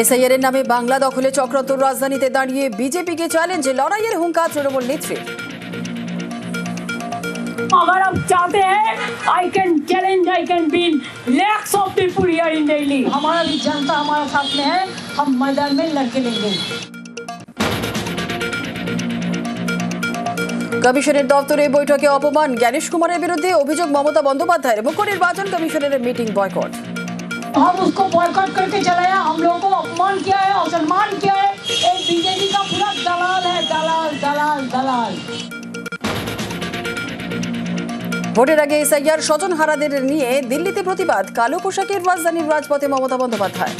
SIR এর নামে বাংলা দখলে চক্রান্ত, রাজধানীতে দাঁড়িয়ে বিজেপিকে চ্যালেঞ্জে লড়াইয়ের হুঙ্কার তৃণমূল নেত্রীর। अगर आप चाहते हैं I can challenge, I can been lakhs of people here in Delhi. हमारा भी जनता हमारा साथ में है, हम मैदान में लड़के लेंगे। কমিশনের দপ্তরে বৈঠকে অপমান, জ্ঞানেশ কুমারের বিরুদ্ধে অভিযোগ মমতা বন্দ্যোপাধ্যায়ের। মুখ্য নির্বাচন কমিশনের মিটিং বয়কট। हम उसको बॉयकॉट करके चलाया, हम लोगों को अपमान किया है, असम्मान किया है। एक बीजेपी का पूरा दलाल है, दलाल दलाल दलाल। ভোটের আগে এসআইআর স্বজন হারাদের নিয়ে দিল্লিতে প্রতিবাদ, কালো পোশাকের রাজধানীর রাজপথে মমতা বন্দ্যোপাধ্যায়।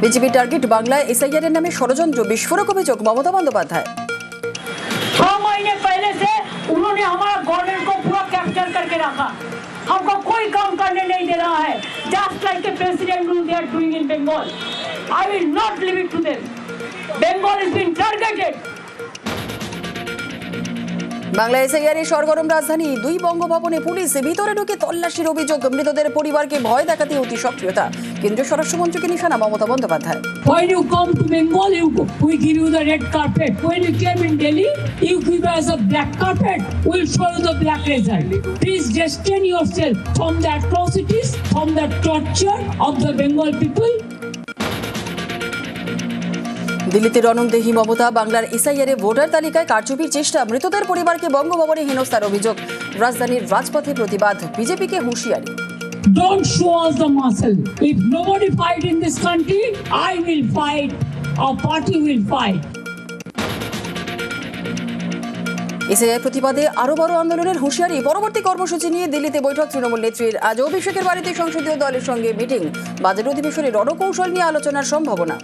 বিজেপি টার্গেট বাংলায় এসআইআর এর নামে ষড়যন্ত্র, বিস্ফোরক অভিযোগ মমতা বন্দ্যোপাধ্যায়। 6 महीने पहले से उन्होंने हमारा गवर्नमेंट को पूरा कैप्चर करके रखा, हमको कोई काम करने नहीं दे रहा है। Just like the president rule they are doing in Bengal, I will not leave it to them. Bengal is being targeted. Bangla SIR সরগরম রাজধানী, 2 বঙ্গভবনে পুলিশ ভিতরে ঢুকে তল্লাশির অভিযোগ, মৃতদের পরিবারকে ভয় দেখাতে অতি সক্রিয়তা। কেন্দ্রীয় স্বরাষ্ট্রমন্ত্রীকে নিশানা Mamata Bandyopadhyay. When you come to Bengal, we give you the red carpet. When you came in Delhi, you give us a black carpet. We'll show you the black result. Please restrain yourself from the atrocities, from the torture of the Bengal people. দিল্লিতে রণংদেহী মমতা, বাংলার SIR voter তালিকায় কারচুপির চেষ্টা, মৃতদের পরিবারকে বঙ্গভবনে হেনস্থার অভিযোগ, রাজধানীর রাজপথে প্রতিবাদ, বিজেপিকে হুঁশিয়ারি। Don't show us the muscle. If nobody fight in this country, I will fight. Our party will fight. SIR প্রতিবাদে আরো বড় আন্দোলনের হুঁশিয়ারি, পরবর্তী কর্মসূচি নিয়ে দিল্লিতে বৈঠক তৃণমূল নেত্রীর। আজ অভিষেকের বাড়িতে সংসদীয় দলের সঙ্গে মিটিং, বাজেট অধিবেশনে রণকৌশল নিয়ে আলোচনার সম্ভাবনা।